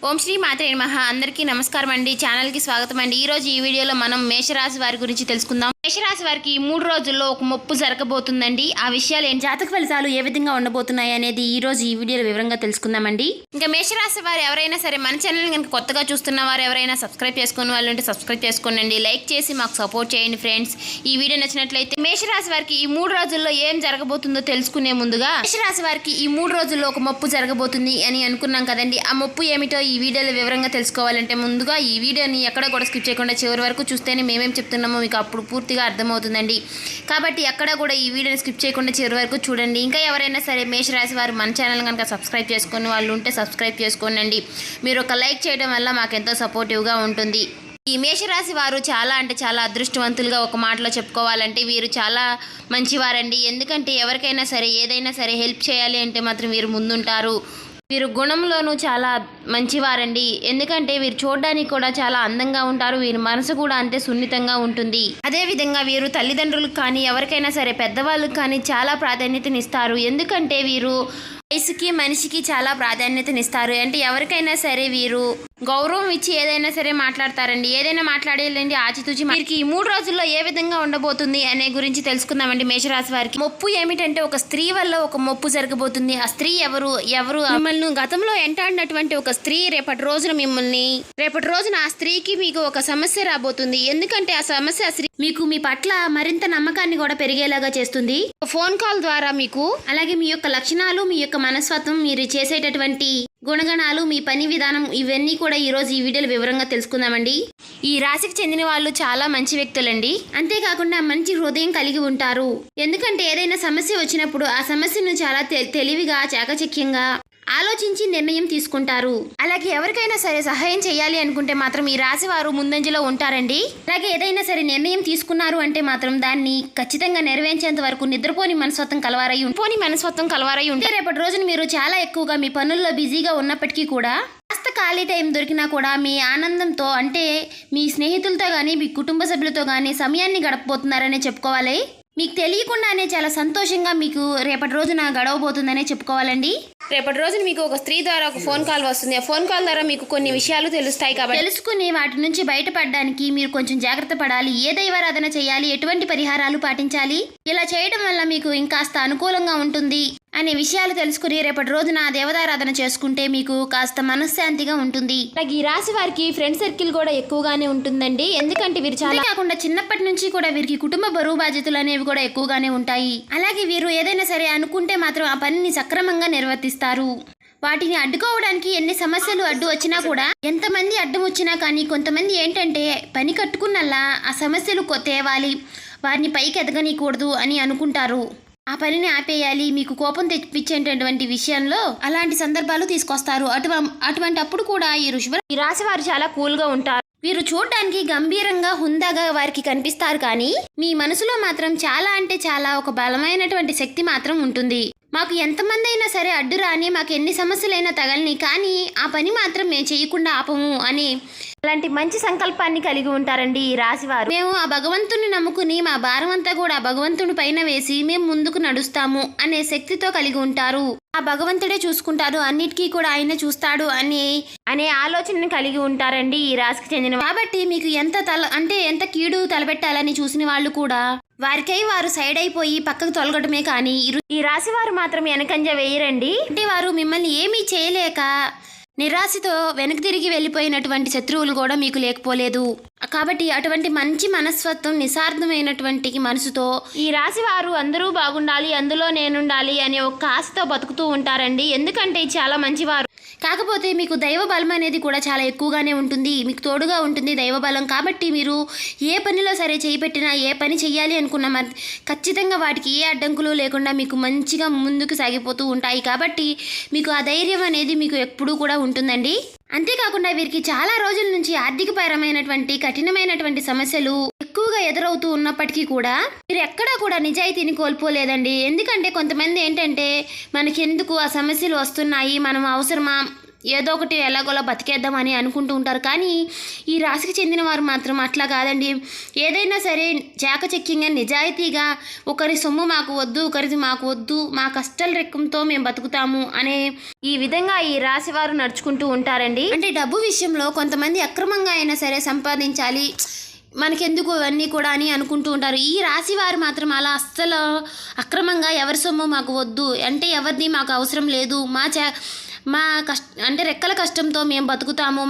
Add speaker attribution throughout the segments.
Speaker 1: ఓం శ్రీ మాత్రే నమః. అందరికీ నమస్కారం అండి. ఛానల్కి స్వాగతం అండి. ఈరోజు ఈ వీడియోలో మనం మేషరాశి వారి గురించి తెలుసుకుందాం. మేషరాశి వారికి 3 రోజుల్లో ఒక ముప్పు జరగబోతుందండి. ఆ విషయాలు ఏంటి, జాతక ఫలితాలు ఏ విధంగా ఉండబోతున్నాయి అనేది ఈ రోజు ఈ వీడియోలో వివరంగా తెలుసుకుందామండి. ఇంకా మేషరాశి వారు ఎవరైనా సరే మన ఛానల్ కనుక కొత్తగా చూస్తున్న వారు ఎవరైనా సబ్స్క్రైబ్ చేసుకున్న వాళ్ళు ఉంటే సబ్స్క్రైబ్ చేసుకోండి, లైక్ చేసి మాకు సపోర్ట్ చేయండి ఫ్రెండ్స్. ఈ వీడియో నచ్చినట్లయితే మేషరాశి వారికి ఈ 3 రోజుల్లో ఏం జరగబోతుందో తెలుసుకునే ముందుగా మేషరాశి వారికి ఈ 3 రోజుల్లో ఒక ముప్పు జరగబోతుంది అని అనుకున్నాం కదండి. ఆ ముప్పు ఏమిటో ఈ వీడియోలో వివరంగా తెలుసుకోవాలంటే ముందుగా ఈ వీడియోని ఎక్కడ కూడా స్కిప్ చేయకుండా చివరి వరకు చూస్తేనే మేమేం చెప్తున్నామో మీకు అప్పుడు పూర్తిగా అర్థమవుతుందండి. కాబట్టి ఎక్కడ కూడా ఈ వీడియోని స్కిప్ చేయకుండా చివరి వరకు చూడండి. ఇంకా ఎవరైనా సరే మేషరాశి వారు మన ఛానల్ కనుక సబ్స్క్రైబ్ చేసుకుని వాళ్ళు ఉంటే సబ్స్క్రైబ్ చేసుకోండి. మీరు ఒక లైక్ చేయడం వల్ల మాకెంతో సపోర్టివ్గా ఉంటుంది. ఈ మేషరాశి వారు చాలా అంటే చాలా అదృష్టవంతులుగా ఒక మాటలో చెప్పుకోవాలంటే వీరు చాలా మంచివారండి. ఎందుకంటే ఎవరికైనా సరే ఏదైనా సరే హెల్ప్ చేయాలి అంటే మాత్రం వీరు ముందుంటారు. వీరు గుణంలోనూ చాలా మంచివారండి. ఎందుకంటే వీరు చూడడానికి కూడా చాలా అందంగా ఉంటారు. వీరి మనసు కూడా అంతే సున్నితంగా ఉంటుంది. అదేవిధంగా వీరు తల్లిదండ్రులకు కానీ ఎవరికైనా సరే పెద్దవాళ్ళకి కానీ చాలా ప్రాధాన్యతనిస్తారు. ఎందుకంటే వీరు వయసుకి మనిషికి చాలా ప్రాధాన్యతనిస్తారు. అంటే ఎవరికైనా సరే వీరు గౌరవం ఇచ్చి ఏదైనా సరే మాట్లాడతారండి. ఏదైనా మాట్లాడేయాలండి ఆచితూచి. వీరికి ఈ 3 రోజుల్లో ఏ విధంగా ఉండబోతుంది అనే గురించి తెలుసుకుందామండి. మేషరాశి వారికి ముప్పు ఏమిటంటే ఒక స్త్రీ వల్ల ఒక ముప్పు జరగబోతుంది. ఆ స్త్రీ ఎవరు మిమ్మల్ని గతంలో ఎంటాడినటువంటి ఒక స్త్రీ రేపటి రోజున ఆ స్త్రీకి మీకు ఒక సమస్య రాబోతుంది. ఎందుకంటే ఆ సమస్య మీకు మీ పట్ల మరింత నమ్మకాన్ని కూడా పెరిగేలాగా చేస్తుంది. ఫోన్ కాల్ ద్వారా మీకు అలాగే మీ యొక్క లక్షణాలు, మీ యొక్క మనస్తత్వం, మీరు చేసేటటువంటి గుణగణాలు, మీ పని విధానం ఇవన్నీ కూడా ఈరోజు ఈ వీడియోలో వివరంగా తెలుసుకుందామండి. ఈ రాశికి చెందిన వాళ్ళు చాలా మంచి వ్యక్తులండి. అంతేకాకుండా మంచి హృదయం కలిగి ఉంటారు. ఎందుకంటే ఏదైనా సమస్య వచ్చినప్పుడు ఆ సమస్యను చాలా తెలివిగా చాకచక్యంగా ఆలోచించి నిర్ణయం తీసుకుంటారు. అలాగే ఎవరికైనా సరే సహాయం చేయాలి అనుకుంటే మాత్రం ఈ రాశి వారు ముందంజలో ఉంటారండి. అలాగే ఏదైనా సరే నిర్ణయం తీసుకున్నారు అంటే మాత్రం దాన్ని ఖచ్చితంగా నెరవేర్చేంత వరకు నిద్రపోని మనస్తత్వం కలవారై ఉంటే రేపటి రోజున మీరు చాలా ఎక్కువగా మీ పనుల్లో బిజీగా ఉన్నప్పటికీ కూడా కాస్త ఖాళీ టైం దొరికినా కూడా మీ ఆనందంతో, అంటే మీ స్నేహితులతో కానీ మీ కుటుంబ సభ్యులతో కానీ సమయాన్ని గడపబోతున్నారనే చెప్పుకోవాలి. మీకు తెలియకుండానే చాలా సంతోషంగా మీకు రేపటి రోజున గడవబోతుందనే చెప్పుకోవాలండి. రేపటి రోజున మీకు ఒక స్త్రీ ద్వారా ఒక ఫోన్ కాల్ వస్తుంది. ఆ ఫోన్ కాల్ ద్వారా మీకు కొన్ని విషయాలు తెలుస్తాయి. కాబట్టి తెలుసుకుని వాటి నుంచి బయటపడడానికి మీరు కొంచెం జాగ్రత్త పడాలి. ఏ దైవారాధన చేయాలి, ఎటువంటి పరిహారాలు పాటించాలి, ఇలా చేయడం వల్ల మీకు ఇంకాస్త అనుకూలంగా ఉంటుంది అనే విషయాలు తెలుసుకుని రేపటి రోజున దేవతారాధన చేసుకుంటే మీకు కాస్త మనశ్శాంతిగా ఉంటుంది. అలాగే ఈ రాశి వారికి ఫ్రెండ్ సర్కిల్ కూడా ఎక్కువగానే ఉంటుందండి. ఎందుకంటే వీరు చాలా కాకుండా చిన్నప్పటి నుంచి కూడా వీరికి కుటుంబ బరువు బాధ్యతలు అనేవి కూడా ఎక్కువగానే ఉంటాయి. అలాగే వీరు ఏదైనా సరే అనుకుంటే మాత్రం ఆ పనిని సక్రమంగా నిర్వర్తిస్తారు. వాటిని అడ్డుకోవడానికి ఎన్ని సమస్యలు అడ్డు వచ్చినా కూడా, ఎంతమంది అడ్డం వచ్చినా కానీ కొంతమంది ఏంటంటే పని కట్టుకున్నల్లా ఆ సమస్యలు తేవాలి, వారిని పైకి ఎదగనీయకూడదు అని అనుకుంటారు. ఆ పనిని ఆపేయాలి, మీకు కోపం తెప్పించేటటువంటి విషయంలో అలాంటి సందర్భాలు తీసుకొస్తారు. అటువంటి అప్పుడు కూడా ఈ రాశి వారు చాలా కూల్గా ఉంటారు. వీరు చూడడానికి గంభీరంగా హుందాగా వారికి కనిపిస్తారు. కానీ మీ మనసులో మాత్రం చాలా అంటే చాలా ఒక బలమైనటువంటి శక్తి మాత్రం ఉంటుంది. మాకు ఎంతమంది అయినా సరే అడ్డు రాని, మాకు ఎన్ని సమస్యలైనా తగలని, కానీ ఆ పని మాత్రం మేము చేయకుండా ఆపము అని అలాంటి మంచి సంకల్పాన్ని కలిగి ఉంటారండి ఈ రాశివారు. మేము ఆ భగవంతుని నమ్ముకుని మా భారం అంతా కూడా ఆ భగవంతుని పైన వేసి మేము ముందుకు నడుస్తాము అనే శక్తితో కలిగి ఉంటారు. ఆ భగవంతుడే చూసుకుంటారు, అన్నిటికీ కూడా ఆయన చూస్తాడు అనే ఆలోచనని కలిగి ఉంటారండి ఈ రాశికి చెందిన. కాబట్టి మీకు ఎంత కీడు తలపెట్టాలని చూసిన వాళ్ళు కూడా వారికై వారు సైడ్ అయిపోయి పక్కకు తొలగటమే కానీ ఈ రాశి వారు మాత్రం వెనకంజ వేయరండి. అంటే వారు మిమ్మల్ని ఏమీ చేయలేక నిరాశతో వెనక్కి తిరిగి వెళ్ళిపోయినటువంటి శత్రువులు కూడా మీకు లేకపోలేదు. కాబట్టి అటువంటి మంచి మనస్తత్వం, నిస్వార్థమైనటువంటి మనసుతో ఈ రాశి వారు అందరూ బాగుండాలి, అందులో నేనుండాలి అనే ఒక ఆశతో బతుకుతూ ఉంటారండి. ఎందుకంటే చాలా మంచివారు. కాకపోతే మీకు దైవ బలం అనేది కూడా చాలా ఎక్కువగానే ఉంటుంది. మీకు తోడుగా ఉంటుంది దైవ బలం. కాబట్టి మీరు ఏ పనిలో సరే చేయిపెట్టినా, ఏ పని చెయ్యాలి అనుకున్నా ఖచ్చితంగా వాటికి ఏ అడ్డంకులు లేకుండా మీకు మంచిగా ముందుకు సాగిపోతూ ఉంటాయి. కాబట్టి మీకు ఆ ధైర్యం అనేది మీకు ఎప్పుడూ కూడా ఉంటుందండి. అంతేకాకుండా వీరికి చాలా రోజుల నుంచి ఆర్థికపరమైనటువంటి కఠినమైనటువంటి సమస్యలు ఎక్కువగా ఎదురవుతూ ఉన్నప్పటికీ కూడా మీరు ఎక్కడా కూడా నిజాయితీని కోల్పోలేదండి. ఎందుకంటే కొంతమంది ఏంటంటే మనకి ఎందుకు ఆ సమస్యలు వస్తున్నాయి, మనం అవసరమా, ఏదో ఒకటి ఎలాగోలా బతికేద్దామని అనుకుంటూ ఉంటారు. కానీ ఈ రాశికి చెందిన వారు మాత్రం అట్లా కాదండి. ఏదైనా సరే చాకచక్యంగా నిజాయితీగా ఒకరి సొమ్ము మాకు వద్దు, ఒకరిది మాకు వద్దు, మా కష్టాల రెక్కంతో మేము బతుకుతాము అనే ఈ విధంగా ఈ రాశి వారు నడుచుకుంటూ ఉంటారండి. అంటే డబ్బు విషయంలో కొంతమంది అక్రమంగా అయినా సరే సంపాదించాలి, మనకెందుకు ఇవన్నీ కూడా అని అనుకుంటూ ఉంటారు. ఈ రాశి వారు మాత్రం అలా అస్సలు అక్రమంగా ఎవరి సొమ్ము మాకు వద్దు, అంటే ఎవరిది మాకు అవసరం లేదు, మా అంటే రెక్కల కష్టంతో మేము బతుకుతాము,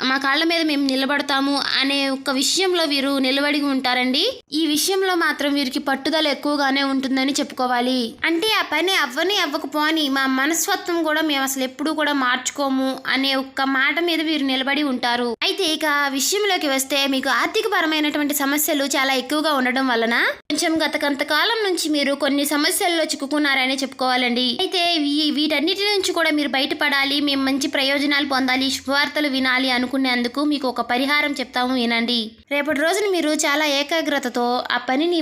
Speaker 1: మా కాళ్ళ మీద మేము నిలబడతాము అనే ఒక విషయంలో వీరు నిలబడి ఉంటారండి. ఈ విషయంలో మాత్రం వీరికి పట్టుదల ఎక్కువగానే ఉంటుందని చెప్పుకోవాలి. అంటే ఆ పని అవ్వకపోని మా మనస్తత్వం కూడా మేము అసలు ఎప్పుడూ కూడా మార్చుకోము అనే ఒక్క మాట మీద వీరు నిలబడి ఉంటారు. అయితే ఇక విషయంలోకి వస్తే మీకు ఆర్థిక పరమైనటువంటి సమస్యలు చాలా ఎక్కువగా ఉండడం వలన కొంచెం గత కొంతకాలం నుంచి మీరు కొన్ని సమస్యల్లో చిక్కుకున్నారని చెప్పుకోవాలండి. అయితే వీటన్నిటి నుంచి కూడా మీరు బయటపడాలి, మేము మంచి ప్రయోజనాలు పొందాలి, శుభవార్తలు వినాలి అనుకునేందుకు మీకు ఒక పరిహారం చెప్తాము, వినండి. రేపటి రోజున మీరు చాలా ఏకాగ్రతతో ఆ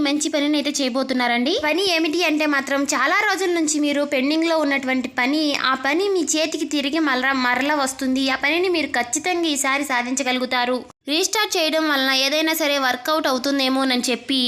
Speaker 1: మంచి పనిని అయితే చేయబోతున్నారండి. పని ఏమిటి అంటే మాత్రం చాలా రోజుల నుంచి మీరు పెండింగ్ లో ఉన్నటువంటి పని, ఆ పని మీ చేతికి తిరిగి మరల వస్తుంది. ఆ పనిని మీరు ఖచ్చితంగా ఈసారి సాధించగలుగుతారు. రీస్టార్ట్ చేయడం వలన ఏదైనా సరే వర్కౌట్ అవుతుందేమోనని చెప్పి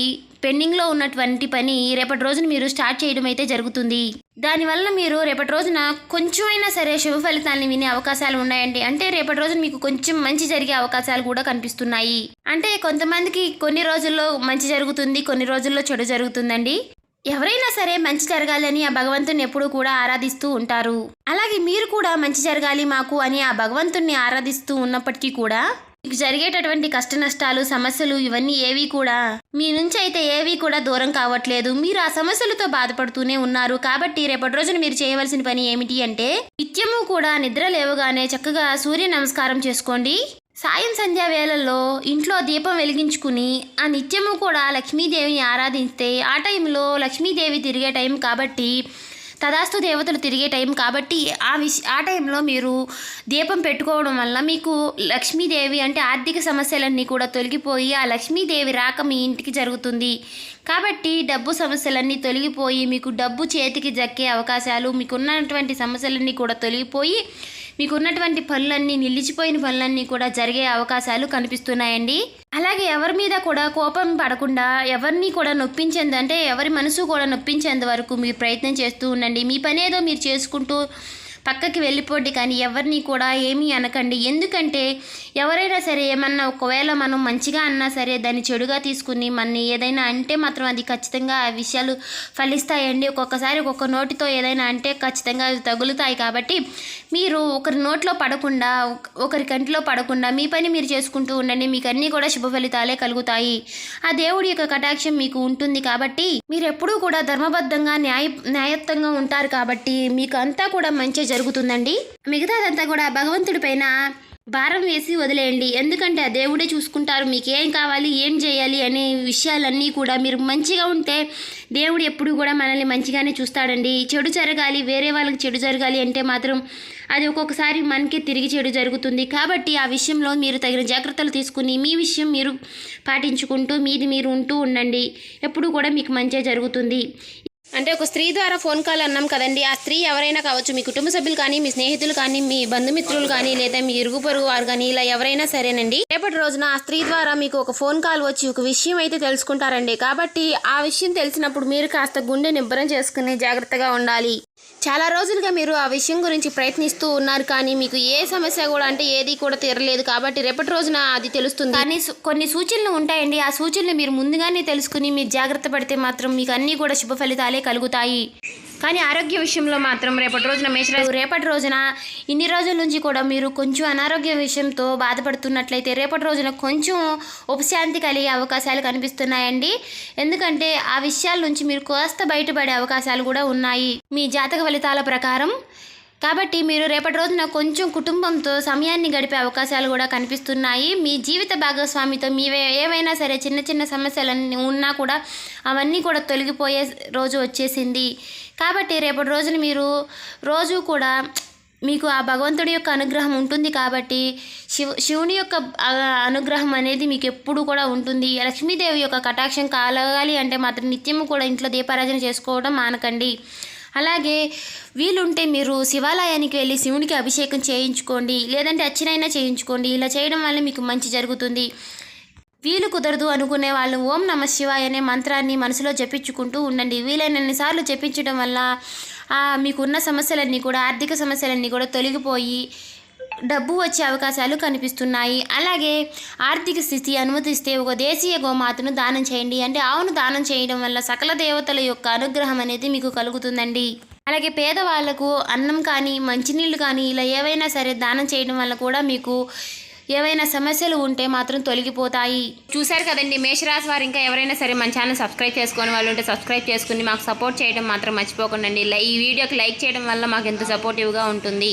Speaker 1: పెండింగ్లో ఉన్నటువంటి పని రేపటి రోజున మీరు స్టార్ట్ చేయడం అయితే జరుగుతుంది. దానివల్ల మీరు రేపటి రోజున కొంచెమైనా సరే శుభ ఫలితాన్ని వినే అవకాశాలు ఉన్నాయండి. అంటే రేపటి రోజున మీకు కొంచెం మంచి జరిగే అవకాశాలు కూడా కనిపిస్తున్నాయి. అంటే కొంతమందికి కొన్ని రోజుల్లో మంచి జరుగుతుంది, కొన్ని రోజుల్లో చెడు జరుగుతుందండి. ఎవరైనా సరే మంచి జరగాలని ఆ భగవంతుని ఎప్పుడూ కూడా ఆరాధిస్తూ ఉంటారు. అలాగే మీరు కూడా మంచి జరగాలి మాకు అని ఆ భగవంతుణ్ణి ఆరాధిస్తూ ఉన్నప్పటికీ కూడా మీకు జరిగేటటువంటి కష్ట నష్టాలు, సమస్యలు ఇవన్నీ ఏవి కూడా మీ నుంచి అయితే ఏవి కూడా దూరం కావట్లేదు. మీరు ఆ సమస్యలతో బాధపడుతూనే ఉన్నారు. కాబట్టి రేపటి రోజున మీరు చేయవలసిన పని ఏమిటి అంటే నిత్యము కూడా నిద్ర లేవగానే చక్కగా సూర్య నమస్కారం చేసుకోండి. సాయం సంధ్యా వేళల్లో ఇంట్లో దీపం వెలిగించుకుని ఆ నిత్యము కూడా లక్ష్మీదేవిని ఆరాధిస్తే ఆ టైంలో లక్ష్మీదేవి తిరిగే టైం కాబట్టి, తదాస్తు దేవతలు తిరిగే టైం కాబట్టి ఆ టైంలో మీరు దీపం పెట్టుకోవడం వల్ల మీకు లక్ష్మీదేవి అంటే ఆర్థిక సమస్యలన్నీ కూడా తొలగిపోయి ఆ లక్ష్మీదేవి రాక మీ ఇంటికి జరుగుతుంది. కాబట్టి డబ్బు సమస్యలన్నీ తొలగిపోయి మీకు డబ్బు చేతికి దక్కే అవకాశాలు, మీకున్నటువంటి సమస్యలన్నీ కూడా తొలగిపోయి మీకున్నటువంటి పనులన్నీ, నిలిచిపోయిన పనులన్నీ కూడా జరిగే అవకాశాలు కనిపిస్తున్నాయండి. అలాగే ఎవరి మీద కూడా కోపం పడకుండా ఎవరిని కూడా నొప్పించేందు, ఎవరి మనసు కూడా నొప్పించేంత వరకు మీరు ప్రయత్నం చేస్తూ ఉండండి. మీ పని ఏదో మీరు చేసుకుంటూ పక్కకి వెళ్ళిపోండి, కానీ ఎవరిని కూడా ఏమీ అనకండి. ఎందుకంటే ఎవరైనా సరే ఏమన్నా ఒకవేళ మనం మంచిగా అన్నా సరే దాన్ని చెడుగా తీసుకుని మనని ఏదైనా అంటే మాత్రం అది ఖచ్చితంగా ఆ విషయాలు ఫలిస్తాయండి. ఒక్కొక్కసారి ఒక్కొక్క నోటితో ఏదైనా అంటే ఖచ్చితంగా అవి తగులుతాయి. కాబట్టి మీరు ఒకరి నోట్లో పడకుండా, ఒకరి కంటిలో పడకుండా మీ పని మీరు చేసుకుంటూ ఉండండి. మీకు అన్నీ కూడా శుభ ఫలితాలే కలుగుతాయి. ఆ దేవుడి యొక్క కటాక్షం మీకు ఉంటుంది. కాబట్టి మీరు ఎప్పుడూ కూడా ధర్మబద్ధంగా న్యాయత్వంగా ఉంటారు. కాబట్టి మీకు అంతా కూడా మంచి జరుగుతుందండి. మిగతాదంతా కూడా భగవంతుడి పైన భారం వేసి వదిలేయండి. ఎందుకంటే ఆ దేవుడే చూసుకుంటారు. మీకు ఏం కావాలి, ఏం చేయాలి అనే విషయాలన్నీ కూడా మీరు మంచిగా ఉంటే దేవుడు ఎప్పుడు కూడా మనల్ని మంచిగానే చూస్తాడండి. చెడు జరగాలి, వేరే వాళ్ళకి చెడు జరగాలి అంటే మాత్రం అది ఒక్కొక్కసారి మనకి తిరిగి చెడు జరుగుతుంది. కాబట్టి ఆ విషయంలో మీరు తగిన జాగ్రత్తలు తీసుకుని మీ విషయం మీరు పాటించుకుంటూ మీది మీరు ఉంటూ ఉండండి. ఎప్పుడు కూడా మీకు మంచిగా జరుగుతుంది. అంటే ఒక స్త్రీ ద్వారా ఫోన్ కాల్ అన్నాం కదండి. ఆ స్త్రీ ఎవరైనా కావచ్చు, మీ కుటుంబ సభ్యులు కానీ, మీ స్నేహితులు కానీ, మీ బంధుమిత్రులు కానీ, లేదా మీ ఇరుగు పొరుగు వారు కానీ, ఇలా ఎవరైనా సరేనండి. రేపటి రోజున ఆ స్త్రీ ద్వారా మీకు ఒక ఫోన్ కాల్ వచ్చి ఒక విషయం అయితే తెలుసుకుంటారండి. కాబట్టి ఆ విషయం తెలిసినప్పుడు మీరు కాస్త గుండె నిబ్బరం చేసుకుని జాగ్రత్తగా ఉండాలి. చాలా రోజులుగా మీరు ఆ విషయం గురించి ప్రయత్నిస్తూ ఉన్నారు, కానీ మీకు ఏ సమస్య కూడా అంటే ఏది కూడా తీరలేదు. కాబట్టి రేపటి రోజున అది తెలుస్తుంది. కానీ కొన్ని సూచనలు ఉంటాయండి. ఆ సూచనలు మీరు ముందుగానే తెలుసుకుని మీరు జాగ్రత్త పడితే మాత్రం మీకు అన్నీ కూడా శుభ ఫలితాలే కలుగుతాయి. కానీ ఆరోగ్య విషయంలో మాత్రం రేపటి రోజున ఇన్ని రోజుల నుంచి కూడా మీరు కొంచెం అనారోగ్య విషయంతో బాధపడుతున్నట్లయితే రేపటి రోజున కొంచెం ఉపశాంతి కలిగే అవకాశాలు కనిపిస్తున్నాయండి. ఎందుకంటే ఆ విషయాల నుంచి మీరు కాస్త బయటపడే అవకాశాలు కూడా ఉన్నాయి మీ జాతక ఫలితాల ప్రకారం. కాబట్టి మీరు రేపటి రోజున కొంచెం కుటుంబంతో సమయాన్ని గడిపే అవకాశాలు కూడా కనిపిస్తున్నాయి. మీ జీవిత భాగస్వామితో మీ ఏవైనా సరే చిన్న చిన్న సమస్యలన్నీ ఉన్నా కూడా అవన్నీ కూడా తొలగిపోయే రోజు వచ్చేసింది. కాబట్టి రేపటి రోజున మీరు రోజు కూడా మీకు ఆ భగవంతుడి యొక్క అనుగ్రహం ఉంటుంది. కాబట్టి శివుని యొక్క అనుగ్రహం అనేది మీకు ఎప్పుడు కూడా ఉంటుంది. లక్ష్మీదేవి యొక్క కటాక్షం కలగాలి అంటే మాత్రం నిత్యము కూడా ఇంట్లో దీపారాధన చేసుకోవడం మానకండి. అలాగే వీలుంటే మీరు శివాలయానికి వెళ్ళి శివునికి అభిషేకం చేయించుకోండి, లేదంటే అర్చనైనా చేయించుకోండి. ఇలా చేయడం వల్ల మీకు మంచి జరుగుతుంది. వీలు కుదరదు అనుకునే వాళ్ళు ఓం నమ శివాయ అనే మంత్రాన్ని మనసులో జపించుకుంటూ ఉండండి. వీలైనన్ని సార్లు జపించడం వల్ల మీకున్న సమస్యలన్నీ కూడా, ఆర్థిక సమస్యలన్నీ కూడా తొలగిపోయి డబ్బు వచ్చే అవకాశాలు కనిపిస్తున్నాయి. అలాగే ఆర్థిక స్థితి అనుమతిస్తే ఒక దేశీయ గోమాతను దానం చేయండి. అంటే ఆవును దానం చేయడం వల్ల సకల దేవతల యొక్క అనుగ్రహం అనేది మీకు కలుగుతుందండి. అలాగే పేదవాళ్లకు అన్నం కానీ, మంచినీళ్ళు కానీ ఇలా ఏవైనా సరే దానం చేయడం వల్ల కూడా మీకు ఏవైనా సమస్యలు ఉంటే మాత్రం తొలగిపోతాయి. చూశారు కదండి, మేషరాశి వారు ఇంకా ఎవరైనా సరే మన ఛానల్ సబ్స్క్రైబ్ చేసుకొని వాళ్ళు ఉంటే సబ్స్క్రైబ్ చేసుకుని మాకు సపోర్ట్ చేయడం మాత్రం మర్చిపోకండి. ఈ వీడియోకి లైక్ చేయడం వల్ల మాకు ఎంతో సపోర్టివ్గా ఉంటుంది.